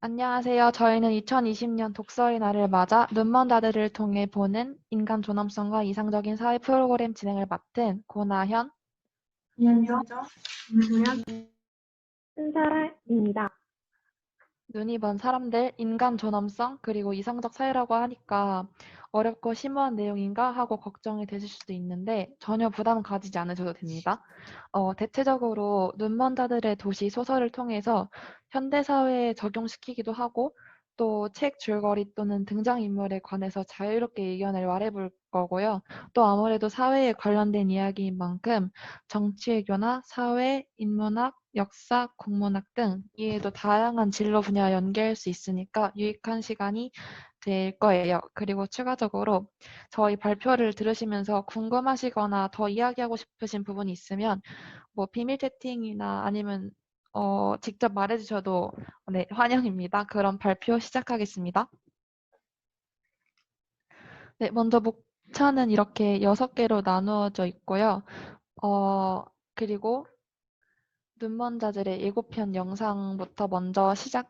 안녕하세요. 저희는 2020년 독서의 날을 맞아 눈먼 자들을 통해 보는 인간 존엄성과 이상적인 사회 프로그램 진행을 맡은 고나현, 이현정, 김소연, 신사라입니다. 눈이 먼 사람들, 인간 존엄성, 그리고 이상적 사회라고 하니까 어렵고 심오한 내용인가 하고 걱정이 되실 수도 있는데 전혀 부담 가지지 않으셔도 됩니다. 대체적으로 눈먼 자들의 도시 소설을 통해서 현대사회에 적용시키기도 하고 또 책 줄거리 또는 등장인물에 관해서 자유롭게 의견을 말해볼 거고요. 또 아무래도 사회에 관련된 이야기인 만큼 정치외교나 사회, 인문학, 역사, 국문학 등 이외에도 다양한 진로 분야와 연계할 수 있으니까 유익한 시간이 될 거예요. 그리고 추가적으로 저희 발표를 들으시면서 궁금하시거나 더 이야기하고 싶으신 부분이 있으면 뭐 비밀 채팅이나 아니면 직접 말해주셔도 네, 환영입니다. 그럼 발표 시작하겠습니다. 네, 먼저 목차는 이렇게 6개로 나누어져 있고요. 그리고 눈먼 자들의 예고편 영상부터 먼저 시작.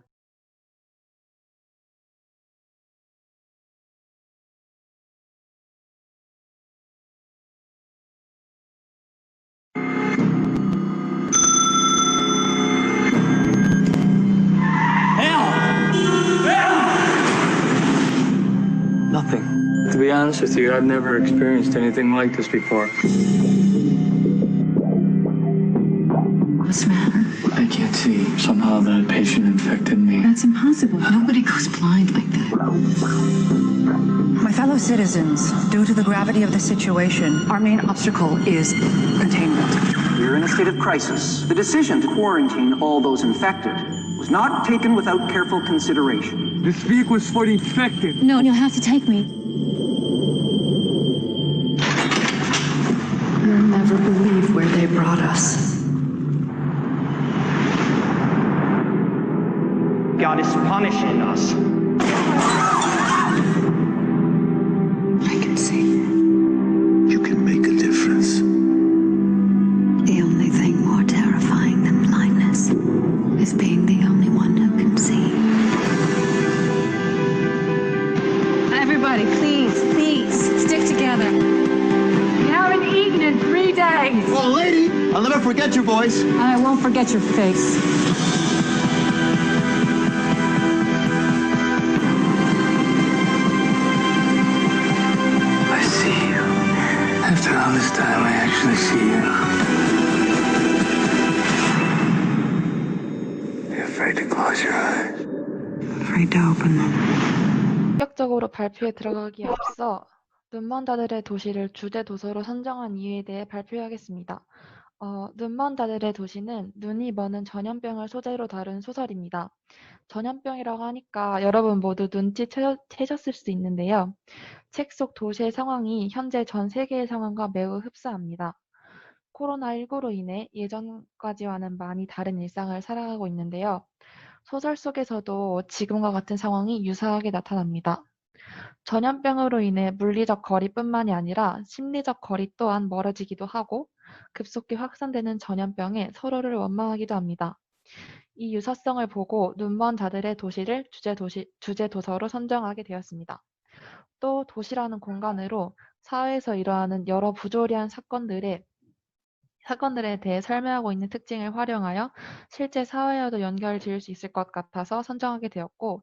Nothing. To be honest with you, I've never experienced anything like this before. What's the matter? I can't see. Somehow that patient infected me. That's impossible. Nobody goes blind like that. My fellow citizens, due to the gravity of the situation, our main obstacle is containment. We're in a state of crisis. The decision to quarantine all those infected was not taken without careful consideration. This vehicle is for the infected. No, you'll have to take me. You'll never believe where they brought us. God is punishing us. I can see. You can make a difference. The only thing more terrifying than blindness is being the only one who can see. Everybody, please, stick together. You haven't eaten in 3 days. Oh, lady, I'll never forget your voice. I won't forget your face. I see you. After all this time, I actually see you. You're afraid to close your eyes. Afraid to open them. 본격적으로 발표에 들어가기에 앞서 눈먼 자들의 도시를 주제 도서로 선정한 이유에 대해 발표하겠습니다. 눈먼 자들의 도시는 눈이 머는 전염병을 소재로 다룬 소설입니다. 전염병이라고 하니까 여러분 모두 눈치채셨을 수 있는데요. 책 속 도시의 상황이 현재 전 세계의 상황과 매우 흡사합니다. 코로나19로 인해 예전까지와는 많이 다른 일상을 살아가고 있는데요. 소설 속에서도 지금과 같은 상황이 유사하게 나타납니다. 전염병으로 인해 물리적 거리뿐만이 아니라 심리적 거리 또한 멀어지기도 하고 급속히 확산되는 전염병에 서로를 원망하기도 합니다. 이 유사성을 보고 눈먼 자들의 도시를 주제 도서로 선정하게 되었습니다. 또 도시라는 공간으로 사회에서 일어나는 여러 부조리한 사건들에 대해 설명하고 있는 특징을 활용하여 실제 사회와도 연결을 지을 수 있을 것 같아서 선정하게 되었고,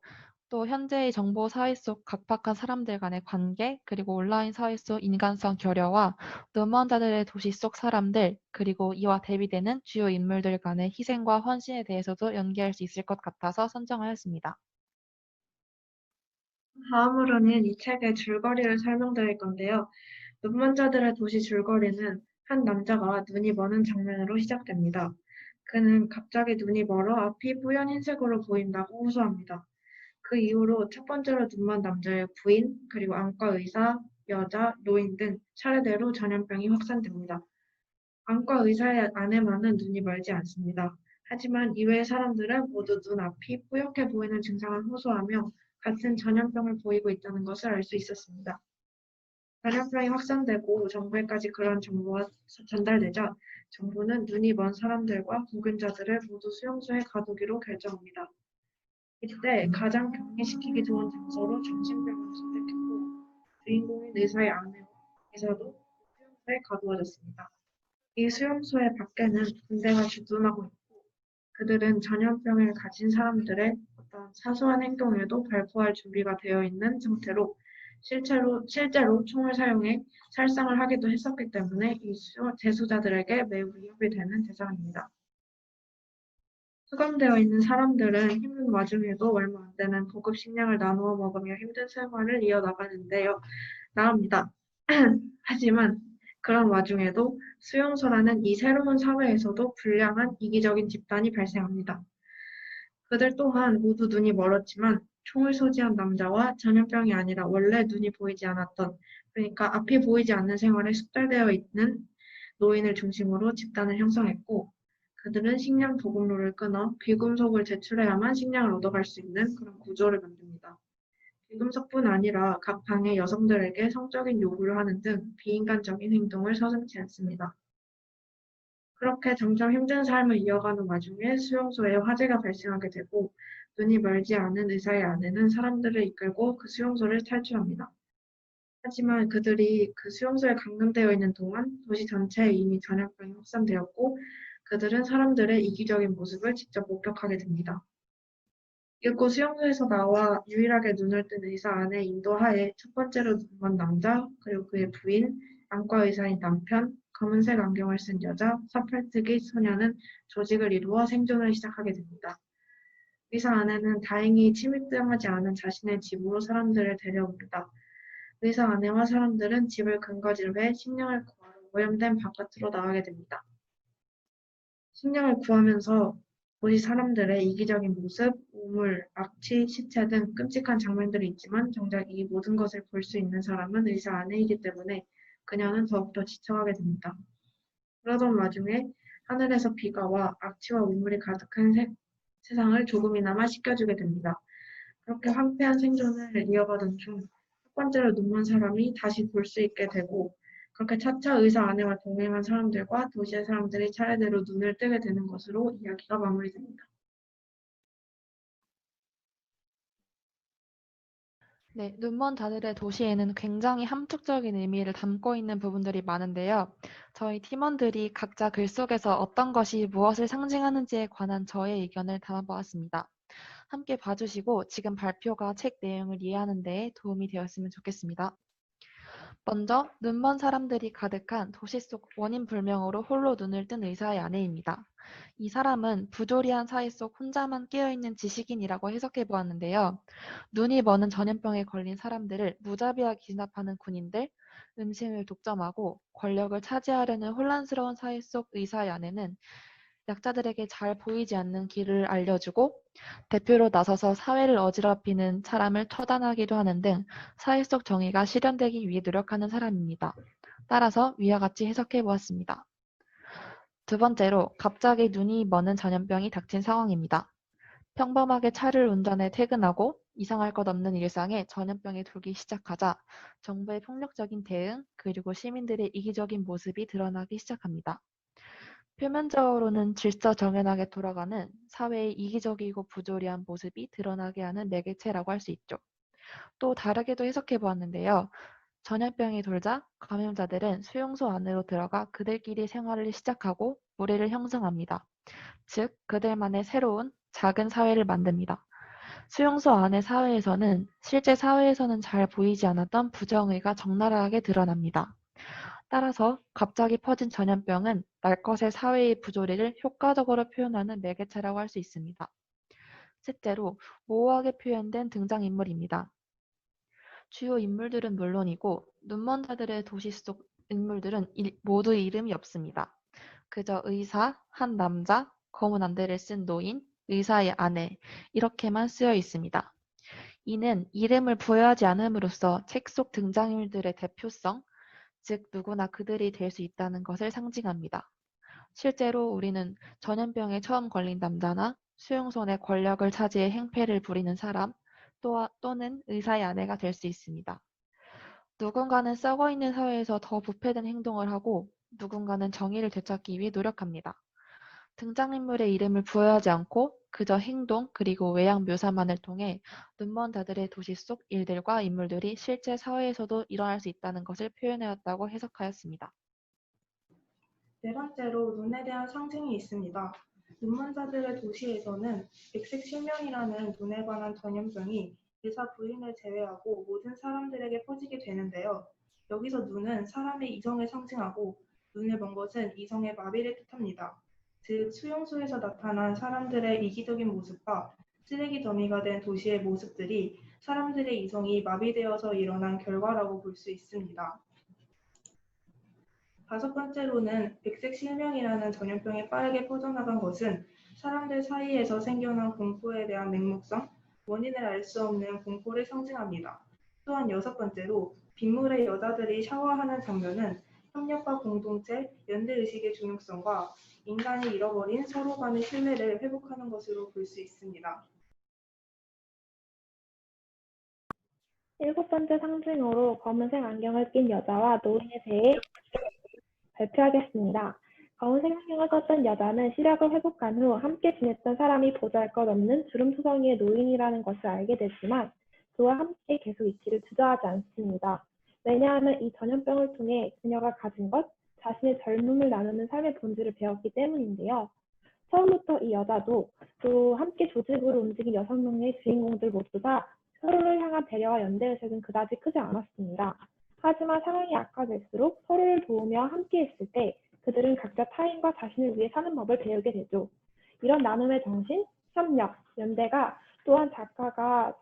또 현재의 정보 사회 속 각박한 사람들 간의 관계, 그리고 온라인 사회 속 인간성 결여와 눈먼 자들의 도시 속 사람들, 그리고 이와 대비되는 주요 인물들 간의 희생과 헌신에 대해서도 연계할 수 있을 것 같아서 선정하였습니다. 다음으로는 이 책의 줄거리를 설명드릴 건데요. 눈먼 자들의 도시 줄거리는 한 남자가 눈이 머는 장면으로 시작됩니다. 그는 갑자기 눈이 멀어 앞이 뿌연 흰색으로 보인다고 호소합니다. 그 이후로 첫 번째로 눈먼 남자의 부인, 그리고 안과 의사, 여자, 노인 등 차례대로 전염병이 확산됩니다. 안과 의사의 아내만은 눈이 멀지 않습니다. 하지만 이외의 사람들은 모두 눈 앞이 뿌옇게 보이는 증상을 호소하며 같은 전염병을 보이고 있다는 것을 알 수 있었습니다. 전염병이 확산되고 정부에까지 그런 정보가 전달되자 정부는 눈이 먼 사람들과 공근자들을 모두 수용소에 가두기로 결정합니다. 이때 가장 격리시키기 좋은 장소로 정신병원을 선택했고 주인공인 의사의 아내도 수용소에 가두어졌습니다. 이 수용소의 밖에는 군대가 주둔하고 있고 그들은 전염병을 가진 사람들의 어떤 사소한 행동에도 발포할 준비가 되어 있는 상태로 실제로 총을 사용해 살상을 하기도 했었기 때문에 이 재수자들에게 매우 위협이 되는 대상입니다. 수감되어 있는 사람들은 힘든 와중에도 얼마 안 되는 고급 식량을 나누어 먹으며 힘든 생활을 나옵니다. 하지만 그런 와중에도 수용소라는 이 새로운 사회에서도 불량한 이기적인 집단이 발생합니다. 그들 또한 모두 눈이 멀었지만 총을 소지한 남자와 전염병이 아니라 원래 눈이 보이지 않았던, 그러니까 앞이 보이지 않는 생활에 숙달되어 있는 노인을 중심으로 집단을 형성했고 그들은 식량 보급로를 끊어 귀금속을 제출해야만 식량을 얻어갈 수 있는 그런 구조를 만듭니다. 귀금속뿐 아니라 각 방의 여성들에게 성적인 요구를 하는 등 비인간적인 행동을 서슴지 않습니다. 그렇게 점점 힘든 삶을 이어가는 와중에 수용소에 화재가 발생하게 되고 눈이 멀지 않은 의사의 아내는 사람들을 이끌고 그 수용소를 탈출합니다. 하지만 그들이 그 수용소에 감금되어 있는 동안 도시 전체에 이미 전염병이 확산되었고 그들은 사람들의 이기적인 모습을 직접 목격하게 됩니다. 이윽고 수용소에서 나와 유일하게 눈을 뜬 의사 아내의 인도하에 첫 번째로 눈먼 남자, 그리고 그의 부인, 안과 의사인 남편, 검은색 안경을 쓴 여자, 사팔뜨기 소녀는 조직을 이루어 생존을 시작하게 됩니다. 의사 아내는 다행히 침입당하지 않은 자신의 집으로 사람들을 데려옵니다. 의사 아내와 사람들은 집을 근거지로 해 식량을 구하러 오염된 바깥으로 나가게 됩니다. 식량을 구하면서 도시 사람들의 이기적인 모습, 우물, 악취, 시체 등 끔찍한 장면들이 있지만 정작 이 모든 것을 볼 수 있는 사람은 의사 아내이기 때문에 그녀는 더욱더 지쳐가게 됩니다. 그러던 와중에 하늘에서 비가 와 악취와 우물이 가득한 세상을 조금이나마 씻겨주게 됩니다. 그렇게 황폐한 생존을 이어가던 중 첫 번째로 눈먼 사람이 다시 볼 수 있게 되고 그렇게 차차 의사 아내와 동행한 사람들과 도시의 사람들이 차례대로 눈을 뜨게 되는 것으로 이야기가 마무리됩니다. 네, 눈먼 자들의 도시에는 굉장히 함축적인 의미를 담고 있는 부분들이 많은데요. 저희 팀원들이 각자 글 속에서 어떤 것이 무엇을 상징하는지에 관한 저의 의견을 담아보았습니다. 함께 봐주시고 지금 발표가 책 내용을 이해하는 데 도움이 되었으면 좋겠습니다. 먼저 눈먼 사람들이 가득한 도시 속 원인 불명으로 홀로 눈을 뜬 의사의 아내입니다. 이 사람은 부조리한 사회 속 혼자만 깨어있는 지식인이라고 해석해 보았는데요. 눈이 머는 전염병에 걸린 사람들을 무자비하게 진압하는 군인들, 음식을 독점하고 권력을 차지하려는 혼란스러운 사회 속 의사의 아내는 약자들에게 잘 보이지 않는 길을 알려주고 대표로 나서서 사회를 어지럽히는 사람을 처단하기도 하는 등 사회 속 정의가 실현되기 위해 노력하는 사람입니다. 따라서 위와 같이 해석해 보았습니다. 두 번째로 갑자기 눈이 머는 전염병이 닥친 상황입니다. 평범하게 차를 운전해 퇴근하고 이상할 것 없는 일상에 전염병이 돌기 시작하자 정부의 폭력적인 대응 그리고 시민들의 이기적인 모습이 드러나기 시작합니다. 표면적으로는 질서정연하게 돌아가는 사회의 이기적이고 부조리한 모습이 드러나게 하는 매개체라고 할 수 있죠. 또 다르게도 해석해 보았는데요. 전염병이 돌자 감염자들은 수용소 안으로 들어가 그들끼리 생활을 시작하고 무리를 형성합니다. 즉, 그들만의 새로운 작은 사회를 만듭니다. 수용소 안의 사회에서는 실제 사회에서는 잘 보이지 않았던 부정의가 적나라하게 드러납니다. 따라서 갑자기 퍼진 전염병은 날것의 사회의 부조리를 효과적으로 표현하는 매개체라고 할 수 있습니다. 셋째로 모호하게 표현된 등장인물입니다. 주요 인물들은 물론이고 눈먼 자들의 도시 속 인물들은 모두 이름이 없습니다. 그저 의사, 한 남자, 검은 안대를 쓴 노인, 의사의 아내 이렇게만 쓰여 있습니다. 이는 이름을 부여하지 않음으로써 책 속 등장인물들의 대표성, 즉 누구나 그들이 될 수 있다는 것을 상징합니다. 실제로 우리는 전염병에 처음 걸린 남자나 수용소 내 권력을 차지해 행패를 부리는 사람 또는 의사의 아내가 될 수 있습니다. 누군가는 썩어있는 사회에서 더 부패된 행동을 하고 누군가는 정의를 되찾기 위해 노력합니다. 등장인물의 이름을 부여하지 않고 그저 행동 그리고 외양 묘사만을 통해 눈먼 자들의 도시 속 일들과 인물들이 실제 사회에서도 일어날 수 있다는 것을 표현해왔다고 해석하였습니다. 네 번째로 눈에 대한 상징이 있습니다. 눈먼 자들의 도시에서는 백색 실명이라는 눈에 관한 전염병이 의사 부인을 제외하고 모든 사람들에게 퍼지게 되는데요. 여기서 눈은 사람의 이성을 상징하고 눈을 먼 것은 이성의 마비를 뜻합니다. 즉 수용소에서 나타난 사람들의 이기적인 모습과 쓰레기 더미가 된 도시의 모습들이 사람들의 이성이 마비되어서 일어난 결과라고 볼 수 있습니다. 다섯 번째로는 백색 실명이라는 전염병이 빠르게 퍼져나간 것은 사람들 사이에서 생겨난 공포에 대한 맹목성, 원인을 알 수 없는 공포를 상징합니다. 또한 여섯 번째로 빗물에 여자들이 샤워하는 장면은 협력과 공동체, 연대의식의 중요성과 인간이 잃어버린 서로 간의 신뢰를 회복하는 것으로 볼 수 있습니다. 일곱 번째 상징으로 검은색 안경을 낀 여자와 노인에 대해 발표하겠습니다. 검은색 안경을 썼던 여자는 시력을 회복한 후 함께 지냈던 사람이 보잘것없는 주름투성이의 노인이라는 것을 알게 됐지만 그와 함께 계속 있기를 주저하지 않습니다. 왜냐하면 이 전염병을 통해 그녀가 가진 것, 자신의 젊음을 나누는 삶의 본질을 배웠기 때문인데요. 처음부터 이 여자도 또 함께 조직으로 움직인 6명의 주인공들 모두가 서로를 향한 배려와 연대의식은 그다지 크지 않았습니다. 하지만 상황이 악화될수록 서로를 도우며 함께했을 때 그들은 각자 타인과 자신을 위해 사는 법을 배우게 되죠. 이런 나눔의 정신, 협력, 연대가 또한 작가가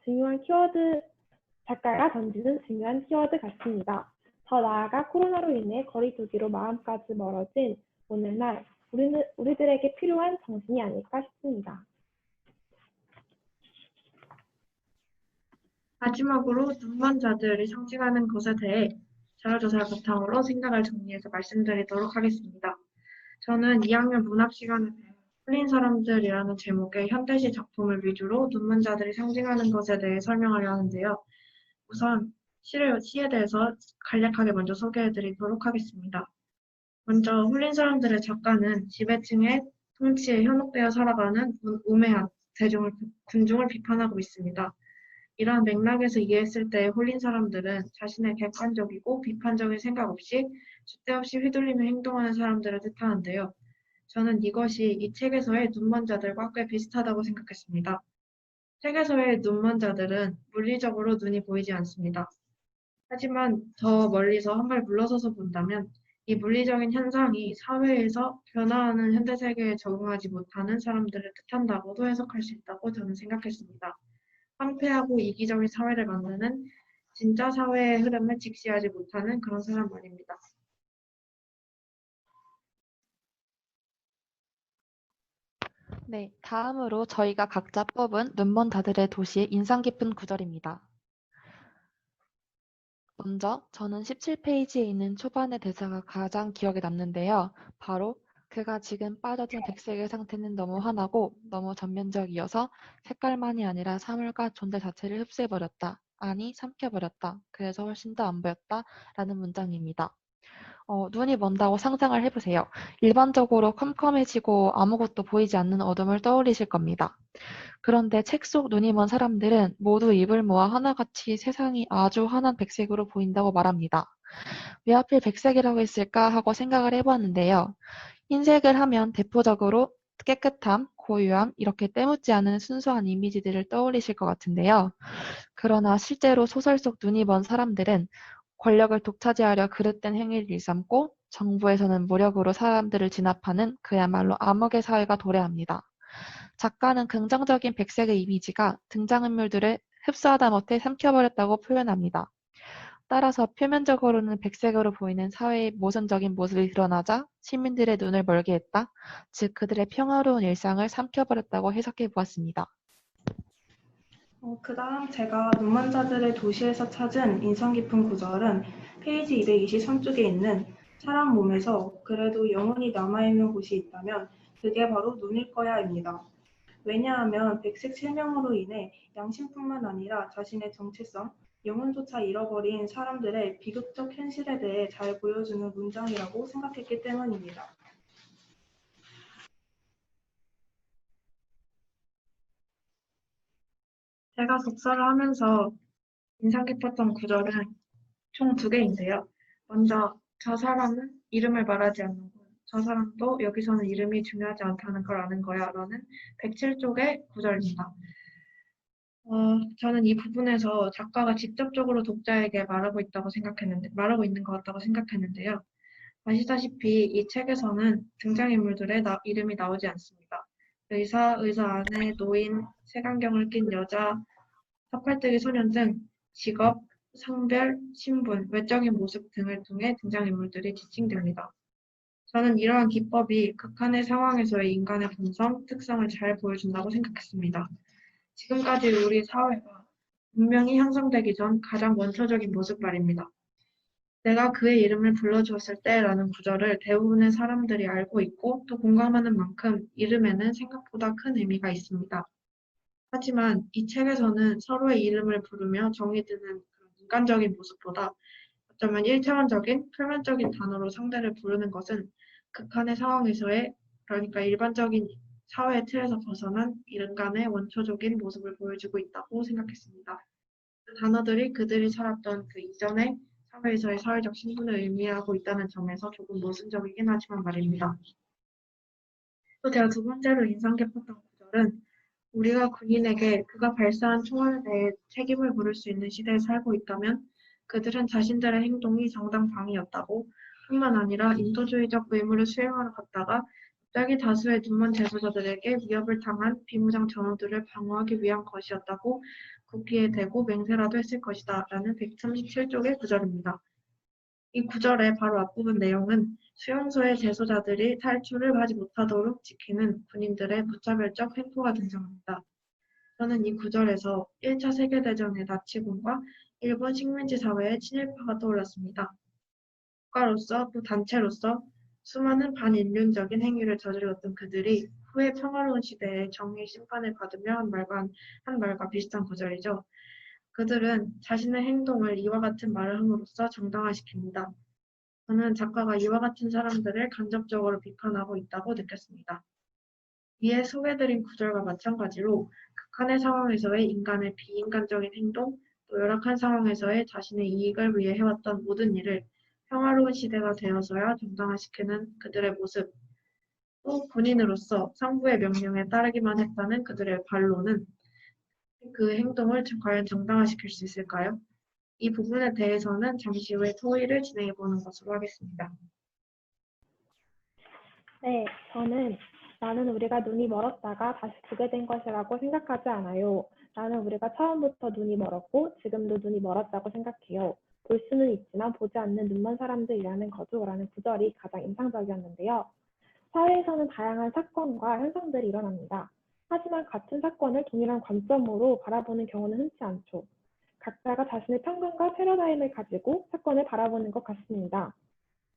던지는 중요한 키워드 같습니다. 더 나아가 코로나로 인해 거리두기로 마음까지 멀어진 오늘날 우리들에게 필요한 정신이 아닐까 싶습니다. 마지막으로 눈먼 자들이 상징하는 것에 대해 자료조사를 바탕으로 생각을 정리해서 말씀드리도록 하겠습니다. 저는 2학년 문학 시간에 홀린 사람들이라는 제목의 현대시 작품을 위주로 눈먼 자들이 상징하는 것에 대해 설명하려 하는데요. 우선 시에 대해서 간략하게 먼저 소개해드리도록 하겠습니다. 먼저 홀린 사람들의 작가는 지배층의 통치에 현혹되어 살아가는 우매한 군중을 비판하고 있습니다. 이러한 맥락에서 이해했을 때 홀린 사람들은 자신의 객관적이고 비판적인 생각 없이 줏대없이 휘둘리며 행동하는 사람들을 뜻하는데요. 저는 이것이 이 책에서의 눈먼 자들과 꽤 비슷하다고 생각했습니다. 책에서의 눈먼 자들은 물리적으로 눈이 보이지 않습니다. 하지만 더 멀리서 한 발 물러서서 본다면 이 물리적인 현상이 사회에서 변화하는 현대세계에 적응하지 못하는 사람들을 뜻한다고도 해석할 수 있다고 저는 생각했습니다. 황폐하고 이기적인 사회를 만드는 진짜 사회의 흐름을 직시하지 못하는 그런 사람 말입니다. 네, 다음으로 저희가 각자 뽑은 눈먼 자들의 도시의 인상 깊은 구절입니다. 먼저 저는 17페이지에 있는 초반의 대사가 가장 기억에 남는데요. 바로 그가 지금 빠져든 백색의 상태는 너무 환하고 너무 전면적이어서 색깔만이 아니라 사물과 존재 자체를 흡수해버렸다. 아니, 삼켜버렸다. 그래서 훨씬 더 안 보였다. 라는 문장입니다. 눈이 먼다고 상상을 해보세요. 일반적으로 컴컴해지고 아무것도 보이지 않는 어둠을 떠올리실 겁니다. 그런데 책 속 눈이 먼 사람들은 모두 입을 모아 하나같이 세상이 아주 환한 백색으로 보인다고 말합니다. 왜 하필 백색이라고 했을까 하고 생각을 해보았는데요. 흰색을 하면 대표적으로 깨끗함, 고유함, 이렇게 때묻지 않은 순수한 이미지들을 떠올리실 것 같은데요. 그러나 실제로 소설 속 눈이 먼 사람들은 권력을 독차지하려 그릇된 행위를 일삼고 정부에서는 무력으로 사람들을 진압하는 그야말로 암흑의 사회가 도래합니다. 작가는 긍정적인 백색의 이미지가 등장인물들을 흡수하다 못해 삼켜버렸다고 표현합니다. 따라서 표면적으로는 백색으로 보이는 사회의 모순적인 모습이 드러나자 시민들의 눈을 멀게 했다. 즉 그들의 평화로운 일상을 삼켜버렸다고 해석해 보았습니다. 그 다음 제가 눈먼 자들의 도시에서 찾은 인상 깊은 구절은 페이지 223쪽에 있는 사람 몸에서 그래도 영혼이 남아있는 곳이 있다면 그게 바로 눈일 거야입니다. 왜냐하면 백색 실명으로 인해 양심뿐만 아니라 자신의 정체성, 영혼조차 잃어버린 사람들의 비극적 현실에 대해 잘 보여주는 문장이라고 생각했기 때문입니다. 제가 독서를 하면서 인상 깊었던 구절은 총 두 개인데요. 먼저 저 사람은 이름을 말하지 않는고 저 사람도 여기서는 이름이 중요하지 않다는 걸 아는 거야 라는 107쪽의 구절입니다. 저는 이 부분에서 작가가 직접적으로 독자에게 말하고 있는 것 같다고 생각했는데요. 아시다시피 이 책에서는 등장인물들의 이름이 나오지 않습니다. 의사, 의사 아내, 노인, 색안경을 낀 여자, 사팔뜨기 소년 등 직업, 성별, 신분, 외적인 모습 등을 통해 등장인물들이 지칭됩니다. 저는 이러한 기법이 극한의 상황에서의 인간의 본성, 특성을 잘 보여준다고 생각했습니다. 지금까지 우리 사회가 문명이 형성되기 전 가장 원초적인 모습 말입니다. 내가 그의 이름을 불러주었을 때라는 구절을 대부분의 사람들이 알고 있고 또 공감하는 만큼 이름에는 생각보다 큰 의미가 있습니다. 하지만 이 책에서는 서로의 이름을 부르며 정이 드는 그런 인간적인 모습보다 어쩌면 일차원적인 표면적인 단어로 상대를 부르는 것은 극한의 상황에서의 그러니까 일반적인 사회의 틀에서 벗어난 인간의 원초적인 모습을 보여주고 있다고 생각했습니다. 그 단어들이 그들이 살았던 그 이전의 사회에서의 사회적 신분을 의미하고 있다는 점에서 조금 모순적이긴 하지만 말입니다. 또 제가 두 번째로 인상 깊었던 구절은 우리가 군인에게 그가 발사한 총알에 대해 책임을 물을 수 있는 시대에 살고 있다면 그들은 자신들의 행동이 정당방위였다고 뿐만 아니라 인도주의적 의무를 수행하러 갔다가 갑자기 다수의 눈먼 재소자들에게 위협을 당한 비무장 전우들을 방어하기 위한 것이었다고 국기에 대고 맹세라도 했을 것이다 라는 137쪽의 구절입니다. 이 구절의 바로 앞부분 내용은 수용소의 재소자들이 탈출을 하지 못하도록 지키는 군인들의 무차별적 횡포가 등장합니다. 저는 이 구절에서 1차 세계대전의 나치군과 일본 식민지 사회의 친일파가 떠올랐습니다. 국가로서 또 단체로서 수많은 반인륜적인 행위를 저질렀던 그들이 후에 평화로운 시대에 정의의 심판을 받으며 한 말과 비슷한 구절이죠. 그들은 자신의 행동을 이와 같은 말을 함으로써 정당화시킵니다. 저는 작가가 이와 같은 사람들을 간접적으로 비판하고 있다고 느꼈습니다. 위에 소개드린 구절과 마찬가지로 극한의 상황에서의 인간의 비인간적인 행동, 또 열악한 상황에서의 자신의 이익을 위해 해왔던 모든 일을 평화로운 시대가 되어서야 정당화시키는 그들의 모습, 또 군인으로서 상부의 명령에 따르기만 했다는 그들의 반론은 그 행동을 과연 정당화시킬 수 있을까요? 이 부분에 대해서는 잠시 후에 토의를 진행해 보는 것으로 하겠습니다. 네, 저는 나는 우리가 눈이 멀었다가 다시 보게 된 것이라고 생각하지 않아요. 나는 우리가 처음부터 눈이 멀었고 지금도 눈이 멀었다고 생각해요. 볼 수는 있지만 보지 않는 눈먼 사람들이라는 거죠라는 구절이 가장 인상적이었는데요. 사회에서는 다양한 사건과 현상들이 일어납니다. 하지만 같은 사건을 동일한 관점으로 바라보는 경우는 흔치 않죠. 각자가 자신의 편견과 패러다임을 가지고 사건을 바라보는 것 같습니다.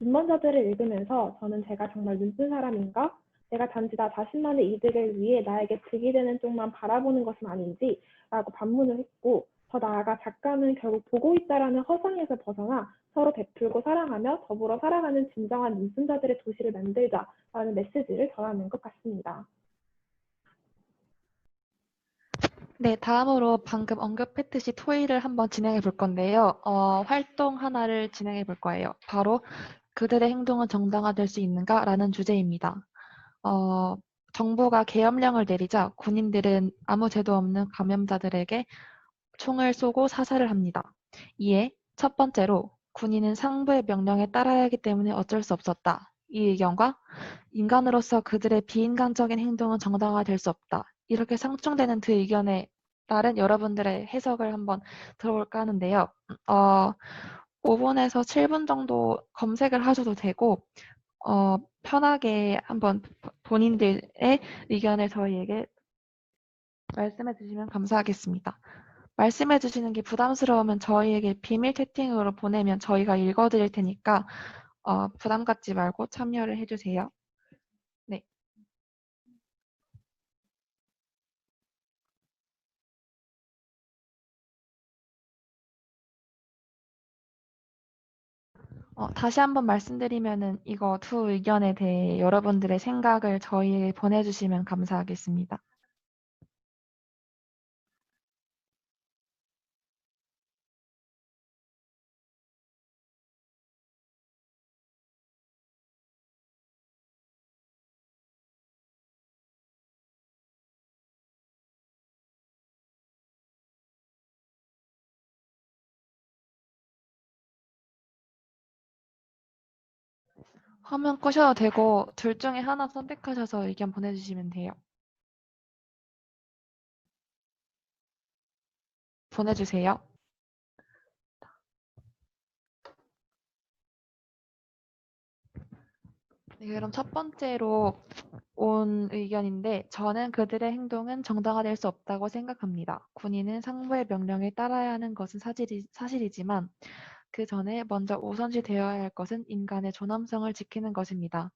눈먼 자들을 읽으면서 저는 제가 정말 눈뜬 사람인가? 내가 단지 나 자신만의 이득을 위해 나에게 득이 되는 쪽만 바라보는 것은 아닌지? 라고 반문을 했고 더 나아가 작가는 결국 보고 있다라는 허상에서 벗어나 서로 베풀고 사랑하며 더불어 살아가는 진정한 눈뜬 자들의 도시를 만들자라는 메시지를 전하는 것 같습니다. 네, 다음으로 방금 언급했듯이 토의를 한번 진행해 볼 건데요. 활동 하나를 진행해 볼 거예요. 바로 그들의 행동은 정당화될 수 있는가라는 주제입니다. 정부가 계엄령을 내리자 군인들은 아무 죄도 없는 감염자들에게 총을 쏘고 사살을 합니다. 이에 첫 번째로 군인은 상부의 명령에 따라야 하기 때문에 어쩔 수 없었다. 이 의견과 인간으로서 그들의 비인간적인 행동은 정당화될 수 없다. 이렇게 상충되는 두 의견에 따른 여러분들의 해석을 한번 들어볼까 하는데요. 5분에서 7분 정도 검색을 하셔도 되고 편하게 한번 본인들의 의견을 저희에게 말씀해 주시면 감사하겠습니다. 말씀해 주시는 게 부담스러우면 저희에게 비밀 채팅으로 보내면 저희가 읽어드릴 테니까 부담 갖지 말고 참여를 해주세요. 네. 다시 한번 말씀드리면은 이거 두 의견에 대해 여러분들의 생각을 저희에게 보내주시면 감사하겠습니다. 화면 끄셔도 되고 둘 중에 하나 선택하셔서 의견 보내주시면 돼요. 보내주세요. 네, 그럼 첫 번째로 온 의견인데 저는 그들의 행동은 정당화될 수 없다고 생각합니다. 군인은 상부의 명령에 따라야 하는 것은 사실이지만 그 전에 먼저 우선시 되어야 할 것은 인간의 존엄성을 지키는 것입니다.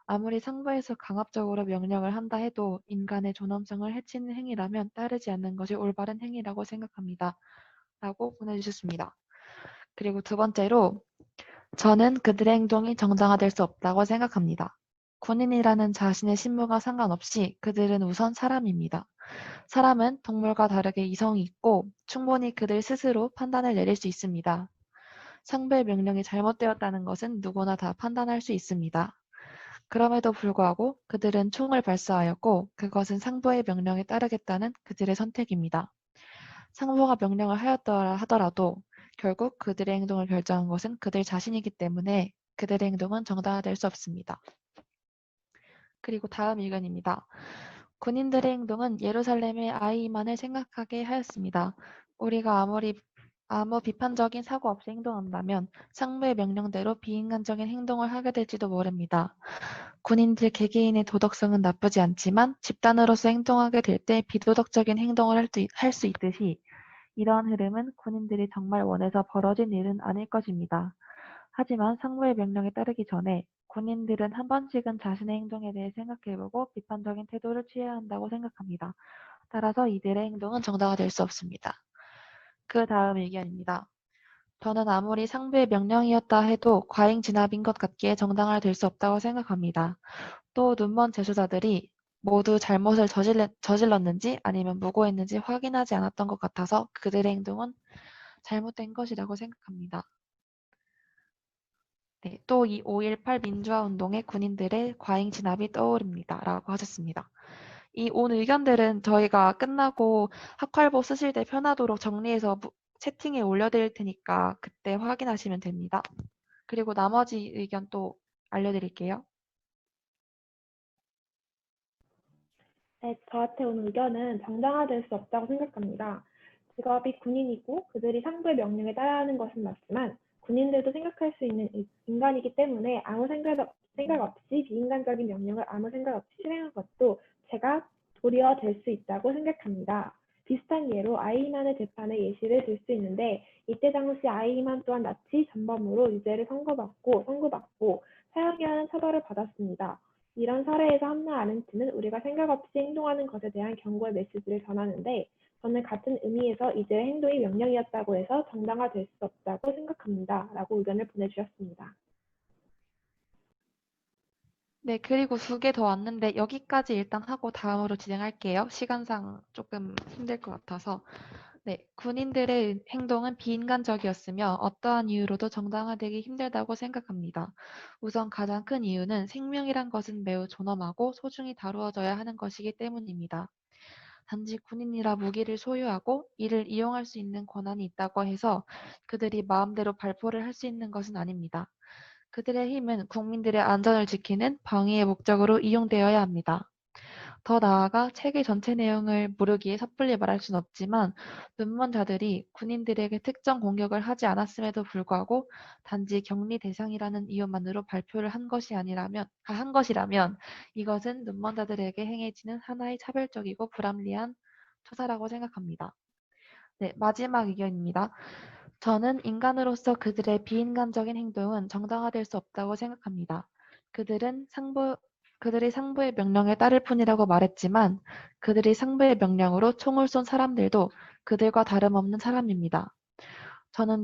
아무리 상부에서 강압적으로 명령을 한다 해도 인간의 존엄성을 해치는 행위라면 따르지 않는 것이 올바른 행위라고 생각합니다. 라고 보내주셨습니다. 그리고 두 번째로 저는 그들의 행동이 정당화될 수 없다고 생각합니다. 군인이라는 자신의 신분과 상관없이 그들은 우선 사람입니다. 사람은 동물과 다르게 이성이 있고 충분히 그들 스스로 판단을 내릴 수 있습니다. 상부의 명령이 잘못되었다는 것은 누구나 다 판단할 수 있습니다. 그럼에도 불구하고 그들은 총을 발사하였고 그것은 상부의 명령에 따르겠다는 그들의 선택입니다. 상부가 명령을 하였더라 하더라도 결국 그들의 행동을 결정한 것은 그들 자신이기 때문에 그들의 행동은 정당화될 수 없습니다. 그리고 다음 의견입니다. 군인들의 행동은 예루살렘의 아이만을 생각하게 하였습니다. 우리가 아무 비판적인 사고 없이 행동한다면 상부의 명령대로 비인간적인 행동을 하게 될지도 모릅니다. 군인들 개개인의 도덕성은 나쁘지 않지만 집단으로서 행동하게 될 때 비도덕적인 행동을 할 수 있듯이 이러한 흐름은 군인들이 정말 원해서 벌어진 일은 아닐 것입니다. 하지만 상부의 명령에 따르기 전에 군인들은 한 번씩은 자신의 행동에 대해 생각해보고 비판적인 태도를 취해야 한다고 생각합니다. 따라서 이들의 행동은 정당화될 수 없습니다. 그 다음 의견입니다. 저는 아무리 상부의 명령이었다 해도 과잉 진압인 것 같기에 정당화될 수 없다고 생각합니다. 또 눈먼 재수자들이 모두 잘못을 저질렀는지 아니면 무고했는지 확인하지 않았던 것 같아서 그들의 행동은 잘못된 것이라고 생각합니다. 네, 또 이 5.18 민주화 운동의 군인들의 과잉 진압이 떠오릅니다. 라고 하셨습니다. 이 온 의견들은 저희가 끝나고 학활보 쓰실 때 편하도록 정리해서 채팅에 올려드릴 테니까 그때 확인하시면 됩니다. 그리고 나머지 의견 또 알려드릴게요. 네, 저한테 온 의견은 정당화될 수 없다고 생각합니다. 직업이 군인이고 그들이 상부의 명령에 따라야 하는 것은 맞지만 군인들도 생각할 수 있는 인간이기 때문에 아무 생각 없이 비인간적인 명령을 아무 생각 없이 실행한 것도 제가 도리어 될 수 있다고 생각합니다. 비슷한 예로 아이만의 재판의 예시를 들 수 있는데 이때 당시 아이만 또한 나치 전범으로 유죄를 선고받고 사형해야 하는 처벌을 받았습니다. 이런 사례에서 한나 아렌트는 우리가 생각 없이 행동하는 것에 대한 경고의 메시지를 전하는데 저는 같은 의미에서 이들의 행동이 명령이었다고 해서 정당화될 수 없다고 생각합니다. 라고 의견을 보내주셨습니다. 네, 그리고 두 개 더 왔는데 여기까지 일단 하고 다음으로 진행할게요. 시간상 조금 힘들 것 같아서. 네, 군인들의 행동은 비인간적이었으며 어떠한 이유로도 정당화되기 힘들다고 생각합니다. 우선 가장 큰 이유는 생명이란 것은 매우 존엄하고 소중히 다루어져야 하는 것이기 때문입니다. 단지 군인이라 무기를 소유하고 이를 이용할 수 있는 권한이 있다고 해서 그들이 마음대로 발포를 할 수 있는 것은 아닙니다. 그들의 힘은 국민들의 안전을 지키는 방위의 목적으로 이용되어야 합니다. 더 나아가 체계 전체 내용을 모르기에 섣불리 말할 순 없지만 눈먼 자들이 군인들에게 특정 공격을 하지 않았음에도 불구하고 단지 격리 대상이라는 이유만으로 발표를 한 것이라면 이것은 눈먼 자들에게 행해지는 하나의 차별적이고 불합리한 처사라고 생각합니다. 네, 마지막 의견입니다. 저는 인간으로서 그들의 비인간적인 행동은 정당화될 수 없다고 생각합니다. 그들이 상부의 명령에 따를 뿐이라고 말했지만 그들이 상부의 명령으로 총을 쏜 사람들도 그들과 다름없는 사람입니다. 저는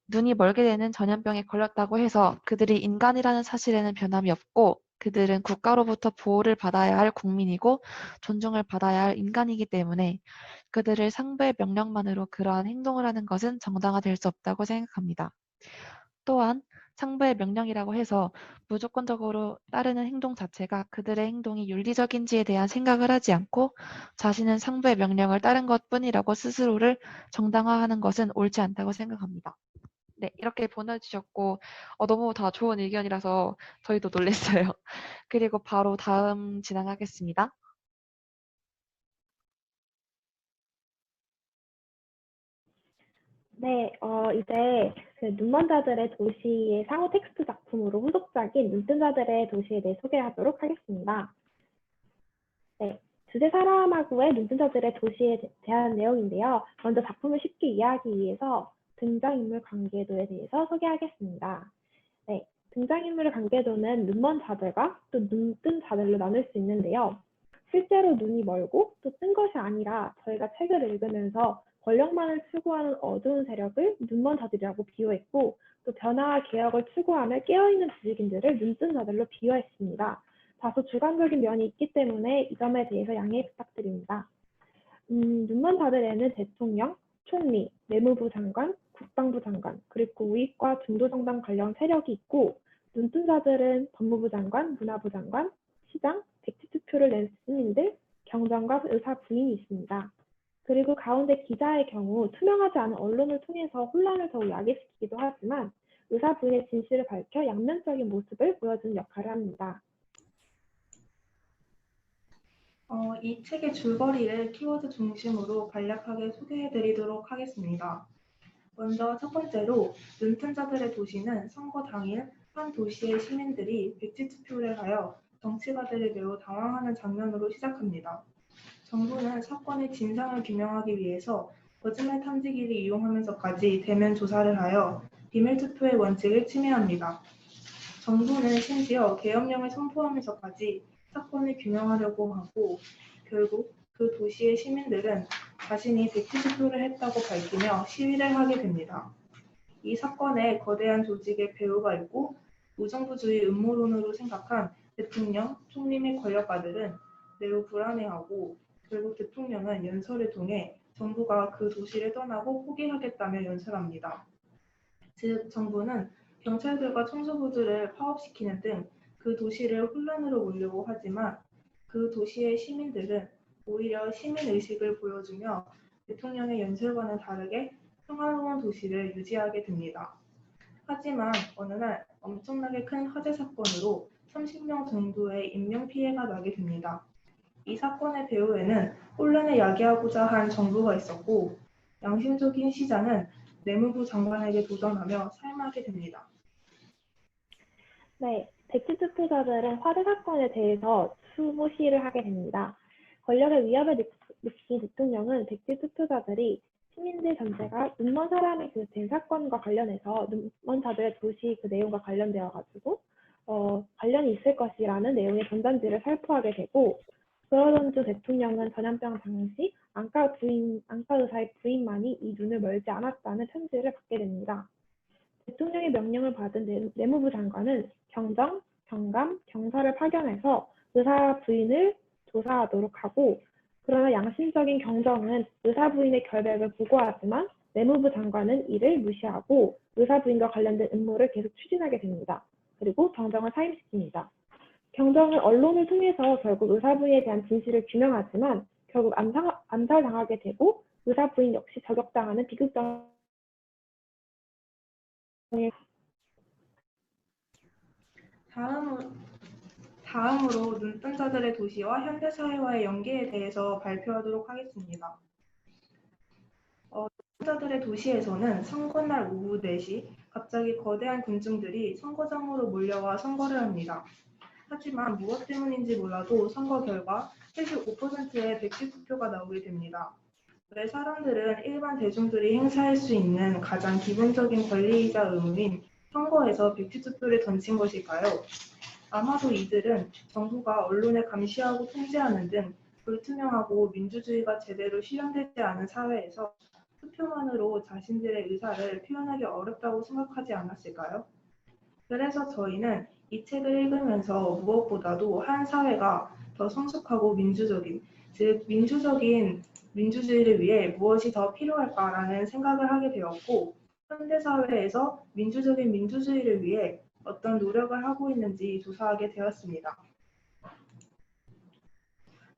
눈이 멀게 되는 전염병에 걸렸다고 해서 그들이 인간이라는 사실에는 변함이 없고 그들은 국가로부터 보호를 받아야 할 국민이고 존중을 받아야 할 인간이기 때문에 그들을 상부의 명령만으로 그러한 행동을 하는 것은 정당화될 수 없다고 생각합니다. 또한 상부의 명령이라고 해서 무조건적으로 따르는 행동 자체가 그들의 행동이 윤리적인지에 대한 생각을 하지 않고 자신은 상부의 명령을 따른 것뿐이라고 스스로를 정당화하는 것은 옳지 않다고 생각합니다. 네, 이렇게 보내주셨고, 너무 다 좋은 의견이라서 저희도 놀랐어요. 그리고 바로 다음 진행하겠습니다. 네, 이제 그 눈먼 자들의 도시의 상호 텍스트 작품으로 후속작인 눈뜬 자들의 도시에 대해 소개하도록 하겠습니다. 네, 주제 사람하고의 눈뜬 자들의 도시에 대한 내용인데요. 먼저 작품을 쉽게 이해하기 위해서 등장인물 관계도에 대해서 소개하겠습니다. 네, 등장인물의 관계도는 눈먼 자들과 또 눈뜬 자들로 나눌 수 있는데요. 실제로 눈이 멀고 또 뜬 것이 아니라 저희가 책을 읽으면서 권력만을 추구하는 어두운 세력을 눈먼 자들이라고 비유했고, 또 변화와 개혁을 추구하며 깨어있는 지식인들을 눈뜬 자들로 비유했습니다. 다소 주관적인 면이 있기 때문에 이 점에 대해서 양해 부탁드립니다. 눈먼 자들에는 대통령, 총리, 내무부 장관, 국방부 장관, 그리고 우익과 중도정당 관련 세력이 있고, 눈뜬 자들은 법무부 장관, 문화부 장관, 시장, 백지투표를 낸 시민들, 경정과 의사 부인이 있습니다. 그리고 가운데 기자의 경우 투명하지 않은 언론을 통해서 혼란을 더욱 야기시키기도 하지만 의사 부인의 진실을 밝혀 양면적인 모습을 보여주는 역할을 합니다. 이 책의 줄거리를 키워드 중심으로 간략하게 소개해드리도록 하겠습니다. 먼저 첫 번째로 눈뜬 자들의 도시는 선거 당일 한 도시의 시민들이 백지 투표를 하여 정치가들이 매우 당황하는 장면으로 시작합니다. 정부는 사건의 진상을 규명하기 위해서 거짓말 탐지기를 이용하면서까지 대면 조사를 하여 비밀 투표의 원칙을 침해합니다. 정부는 심지어 계엄령을 선포하면서까지 사건을 규명하려고 하고, 결국 그 도시의 시민들은 자신이 백지 투표를 했다고 밝히며 시위를 하게 됩니다. 이 사건에 거대한 조직의 배후가 있고 무정부주의 음모론으로 생각한 대통령, 총리 및 권력가들은 매우 불안해하고, 결국 대통령은 연설을 통해 정부가 그 도시를 떠나고 포기하겠다며 연설합니다. 즉, 정부는 경찰들과 청소부들을 파업시키는 등 그 도시를 혼란으로 몰려고 하지만, 그 도시의 시민들은 오히려 시민의식을 보여주며 대통령의 연설과는 다르게 평화로운 도시를 유지하게 됩니다. 하지만 어느 날 엄청나게 큰 화재 사건으로 30명 정도의 인명피해가 나게 됩니다. 이 사건의 배후에는 혼란을 야기하고자 한 정부가 있었고, 양심적인 시장은 내무부 장관에게 도전하며 사임하게 됩니다. 네, 백지 투표자들은 화재 사건에 대해서 추모 시위를 하게 됩니다. 권력의 위협을 느낀 대통령은 백지 투표자들이 시민들 전체가 눈먼 사람의 그 된 사건과 관련해서 눈먼 자들의 도시 그 내용과 관련되어 가지고 관련이 있을 것이라는 내용의 전단지를 살포하게 되고, 그러던 중 대통령은 전염병 당시 안과 의사의 부인만이 이 눈을 멀지 않았다는 편지를 받게 됩니다. 대통령의 명령을 받은 내무부 장관은 경정, 경감, 경사를 파견해서 의사 부인을 조사하도록 하고, 그러나 양심적인 경정은 의사 부인의 결백을 보고하지만 내무부 장관은 이를 무시하고 의사 부인과 관련된 음모를 계속 추진하게 됩니다. 그리고 경정을 사임시킵니다. 경정은 언론을 통해서 결국 의사 부인에 대한 진실을 규명하지만 결국 암살당하게 되고, 의사 부인 역시 저격당하는 비극적인 다음으로 눈뜬 자들의 도시와 현대사회와의 연계에 대해서 발표하도록 하겠습니다. 눈뜬 자들의 도시에서는 선거날 오후 4시 갑자기 거대한 군중들이 선거장으로 몰려와 선거를 합니다. 하지만 무엇 때문인지 몰라도 선거 결과 75%의 백지 투표가 나오게 됩니다. 왜 사람들은 일반 대중들이 행사할 수 있는 가장 기본적인 권리이자 의무인 선거에서 백지 투표를 던진 것일까요? 아마도 이들은 정부가 언론을 감시하고 통제하는 등 불투명하고 민주주의가 제대로 실현되지 않은 사회에서 투표만으로 자신들의 의사를 표현하기 어렵다고 생각하지 않았을까요? 그래서 저희는 이 책을 읽으면서 무엇보다도 한 사회가 더 성숙하고 민주적인, 즉 민주적인 민주주의를 위해 무엇이 더 필요할까라는 생각을 하게 되었고, 현대사회에서 민주적인 민주주의를 위해 어떤 노력을 하고 있는지 조사하게 되었습니다.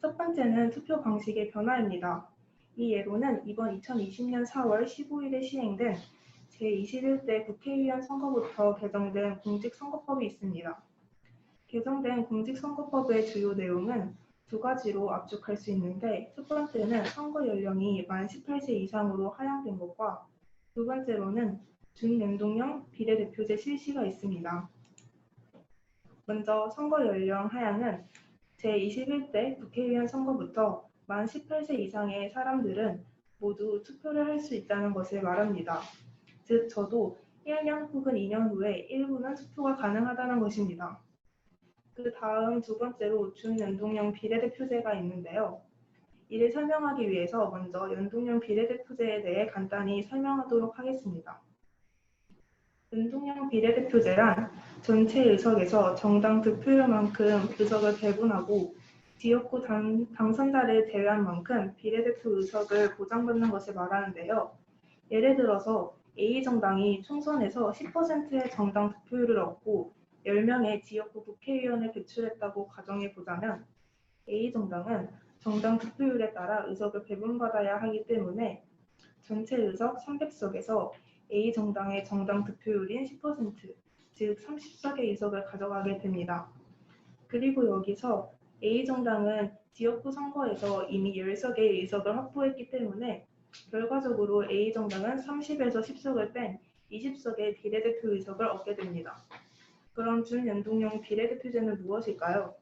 첫 번째는 투표 방식의 변화입니다. 이 예로는 이번 2020년 4월 15일에 시행된 제21대 국회의원 선거부터 개정된 공직선거법이 있습니다. 개정된 공직선거법의 주요 내용은 두 가지로 압축할 수 있는데, 첫 번째는 선거 연령이 만 18세 이상으로 하향된 것과 두 번째로는 준연동형 비례대표제 실시가 있습니다. 먼저 선거 연령 하향은 제21대 국회의원 선거부터 만 18세 이상의 사람들은 모두 투표를 할 수 있다는 것을 말합니다. 즉, 저도 1년 혹은 2년 후에 일부는 투표가 가능하다는 것입니다. 그 다음 두 번째로 준연동형 비례대표제가 있는데요. 이를 설명하기 위해서 먼저 연동형 비례대표제에 대해 간단히 설명하도록 하겠습니다. 연동형 비례대표제란 전체 의석에서 정당 득표율만큼 의석을 배분하고 지역구 당선자를 제외한 만큼 비례대표 의석을 보장받는 것을 말하는데요. 예를 들어서 A정당이 총선에서 10%의 정당 득표율을 얻고 10명의 지역구 국회의원을 배출했다고 가정해 보자면 A정당은 정당 득표율에 따라 의석을 배분받아야 하기 때문에 전체 의석 300석에서 A정당의 정당 득표율인 10%, 즉 30석의 의석을 가져가게 됩니다. 그리고 여기서 A정당은 지역구 선거에서 이미 10석의 의석을 확보했기 때문에 결과적으로 A정당은 30에서 10석을 뺀 20석의 비례대표 의석을 얻게 됩니다. 그럼 준연동형 비례대표제는 무엇일까요?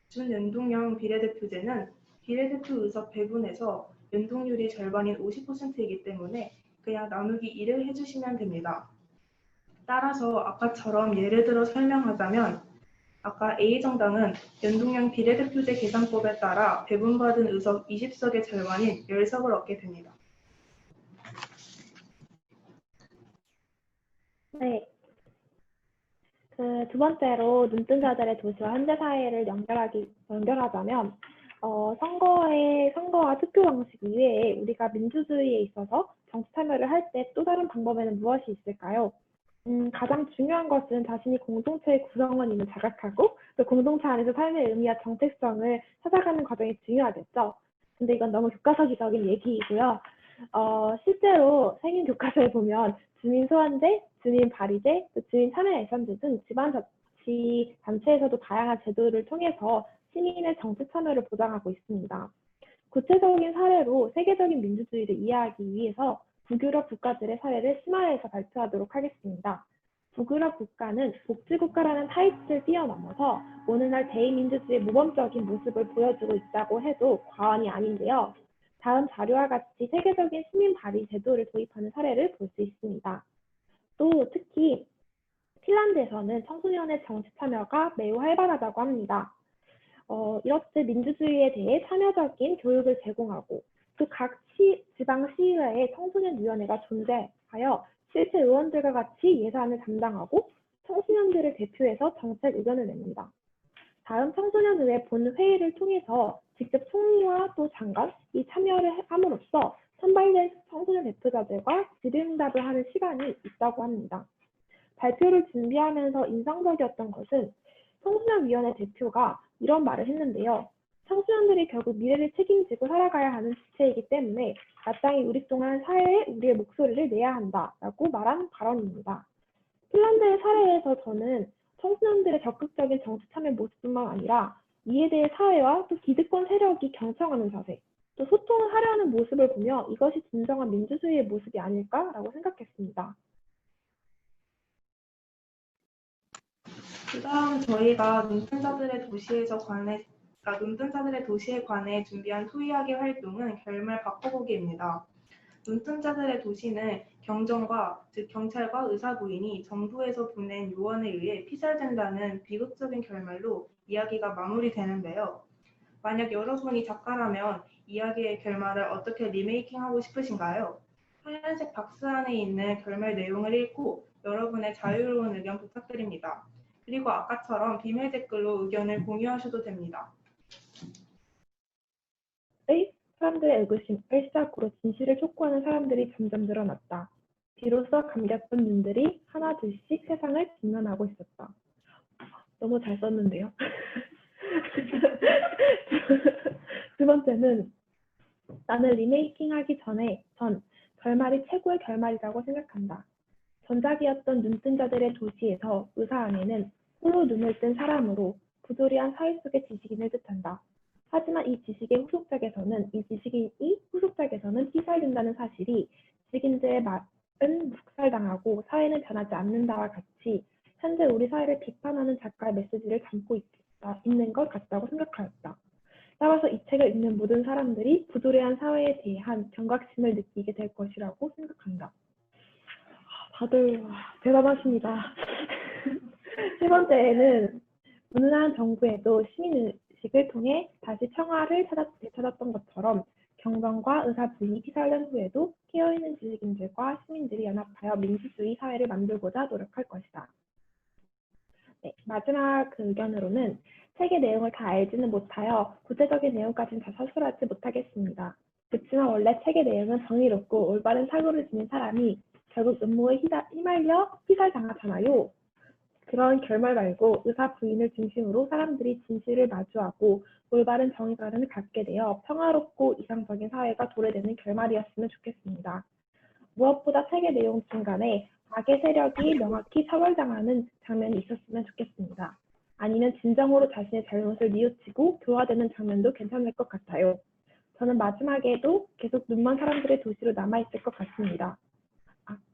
준연동형 비례대표제는 비례대표 의석 배분에서 연동률이 절반인 50%이기 때문에 그냥 나누기 1을 해주시면 됩니다. 따라서 아까처럼 예를 들어 설명하자면 아까 A정당은 연동형 비례대표제 계산법에 따라 배분받은 의석 20석의 절반인 10석을 얻게 됩니다. 네. 두 번째로 눈뜬 자들의 도시와 현대 사회를 연결하자면 선거와 투표 방식 이외에 우리가 민주주의에 있어서 정치 참여를 할 때 또 다른 방법에는 무엇이 있을까요? 가장 중요한 것은 자신이 공동체의 구성원임을 자각하고 또 공동체 안에서 삶의 의미와 정체성을 찾아가는 과정이 중요하겠죠. 근데 이건 너무 교과서적인 얘기이고요. 실제로 생긴 교과서에 보면 주민소환제, 주민발의제, 또 주민참여예산제 등 지방자치 단체에서도 다양한 제도를 통해서 시민의 정치 참여를 보장하고 있습니다. 구체적인 사례로 세계적인 민주주의를 이해하기 위해서 북유럽 국가들의 사례를 심화해서 발표하도록 하겠습니다. 북유럽 국가는 복지국가라는 타이틀을 뛰어넘어서 오늘날 대의민주주의의 모범적인 모습을 보여주고 있다고 해도 과언이 아닌데요. 다음 자료와 같이 세계적인 시민 발의 제도를 도입하는 사례를 볼 수 있습니다. 또 특히 핀란드에서는 청소년의 정치 참여가 매우 활발하다고 합니다. 이렇듯 민주주의에 대해 참여적인 교육을 제공하고 또 각 지방시의회에 청소년위원회가 존재하여 실제 의원들과 같이 예산을 담당하고 청소년들을 대표해서 정책 의견을 냅니다. 다음 청소년의회 본회의를 통해서 직접 총리와 또 장관이 참여를 함으로써 선발된 청소년 대표자들과 질의응답을 하는 시간이 있다고 합니다. 발표를 준비하면서 인상적이었던 것은 청소년위원회 대표가 이런 말을 했는데요. 청소년들이 결국 미래를 책임지고 살아가야 하는 주체이기 때문에 마땅히 우리 동안 사회에 우리의 목소리를 내야 한다라고 말한 발언입니다. 핀란드의 사례에서 저는 청소년들의 적극적인 정치 참여 모습뿐만 아니라 이에 대해 사회와 또 기득권 세력이 경청하는 자세, 또 소통을 하려는 모습을 보며 이것이 진정한 민주주의의 모습이 아닐까라고 생각했습니다. 그 다음 저희가 눈뜬 자들의 도시에 관해 준비한 토의하기 활동은 결말 바꿔보기입니다. 눈뜬 자들의 도시는 경정과, 즉 경찰과 의사부인이 정부에서 보낸 요원에 의해 피살된다는 비극적인 결말로 이야기가 마무리되는데요. 만약 여러분이 작가라면 이야기의 결말을 어떻게 리메이킹하고 싶으신가요? 하얀색 박스 안에 있는 결말 내용을 읽고 여러분의 자유로운 의견 부탁드립니다. 그리고 아까처럼 비밀 댓글로 의견을 공유하셔도 됩니다. 사람들의 의구심을 시작으로 진실을 촉구하는 사람들이 점점 늘어났다. 비로소 감겼던 눈들이 하나둘씩 세상을 직면하고 있었다. 너무 잘 썼는데요. 두 번째는 나는 리메이킹하기 전 결말이 최고의 결말이라고 생각한다. 전작이었던 눈뜬 자들의 도시에서 의사 아내는 홀로 눈을 뜬 사람으로 부조리한 사회 속의 지식인을 뜻한다. 하지만 이 지식의 후속작에서는 이 지식인이 후속작에서는 피살된다는 사실이 지식인들의 말은 묵살당하고 사회는 변하지 않는다와 같이 현재 우리 사회를 비판하는 작가의 메시지를 담고 있는 것 같다고 생각하였다. 따라서 이 책을 읽는 모든 사람들이 부조리한 사회에 대한 경각심을 느끼게 될 것이라고 생각한다. 다들 대단하십니다. 세 번째는 무능한 정부에도 시민의식을 통해 다시 평화를 되찾았던 것처럼 경정과 의사 부인이 피살된 후에도 깨어있는 지식인들과 시민들이 연합하여 민주주의 사회를 만들고자 노력할 것이다. 네, 마지막 의견으로는 책의 내용을 다 알지는 못하여 구체적인 내용까지는 다 서술하지 못하겠습니다. 그렇지만 원래 책의 내용은 정의롭고 올바른 사고를 지닌 사람이 결국 음모에 휘말려 피살당하잖아요. 그런 결말 말고 의사 부인을 중심으로 사람들이 진실을 마주하고 올바른 정의관을 갖게 되어 평화롭고 이상적인 사회가 도래되는 결말이었으면 좋겠습니다. 무엇보다 책의 내용 중간에 악의 세력이 명확히 처벌당하는 장면이 있었으면 좋겠습니다. 아니면 진정으로 자신의 잘못을 뉘우치고 교화되는 장면도 괜찮을 것 같아요. 저는 마지막에도 계속 눈먼 사람들의 도시로 남아있을 것 같습니다.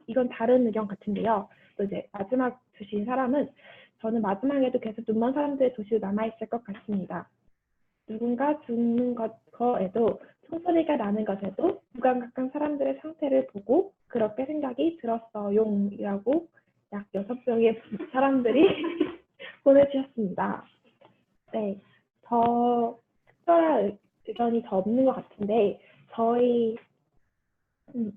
이건 다른 의견 같은데요. 또 이제 마지막 주신 사람은 저는 마지막에도 계속 눈먼 사람들의 도시로 남아있을 것 같습니다. 누군가 죽는 거에도 총소리가 나는 것에도 무감각한 사람들의 상태를 보고 그렇게 생각이 들었어요이라고 약 6명의 사람들이 보내주셨습니다. 네, 더 특별한 의견이 더 없는 것 같은데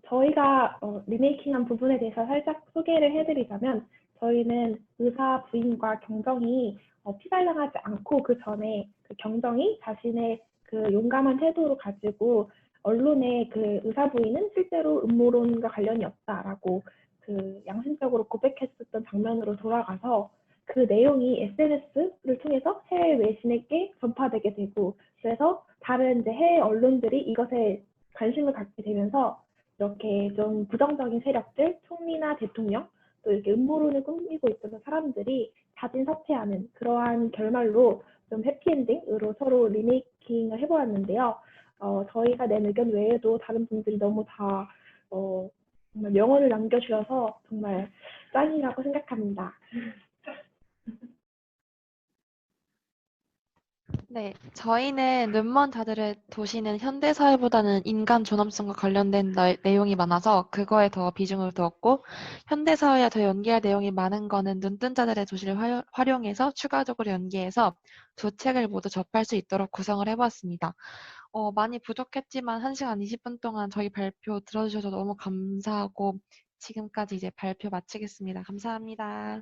저희가 리메이킹한 부분에 대해서 살짝 소개를 해드리자면 저희는 의사 부인과 경정이 피살당하지 않고 그 전에 그 경정이 자신의 그 용감한 태도로 가지고 언론에 그 의사 부인은 실제로 음모론과 관련이 없다라고 그 양심적으로 고백했었던 장면으로 돌아가서 그 내용이 SNS를 통해서 해외 외신에게 전파되게 되고 그래서 다른 이제 해외 언론들이 이것에 관심을 갖게 되면서 이렇게 좀 부정적인 세력들, 총리나 대통령, 또 이렇게 음모론을 꾸미고 있던 사람들이 자진 사퇴하는 그러한 결말로 좀 해피엔딩으로 서로 리메이킹을 해보았는데요. 저희가 낸 의견 외에도 다른 분들이 너무 다 정말 명언을 남겨주셔서 정말 짱이라고 생각합니다. 네, 저희는 눈먼 자들의 도시는 현대사회보다는 인간 존엄성과 관련된 내용이 많아서 그거에 더 비중을 두었고 현대사회와 더 연계할 내용이 많은 거는 눈뜬 자들의 도시를 활용해서 추가적으로 연계해서 두 책을 모두 접할 수 있도록 구성을 해보았습니다. 많이 부족했지만 1시간 20분 동안 저희 발표 들어주셔서 너무 감사하고 지금까지 이제 발표 마치겠습니다. 감사합니다.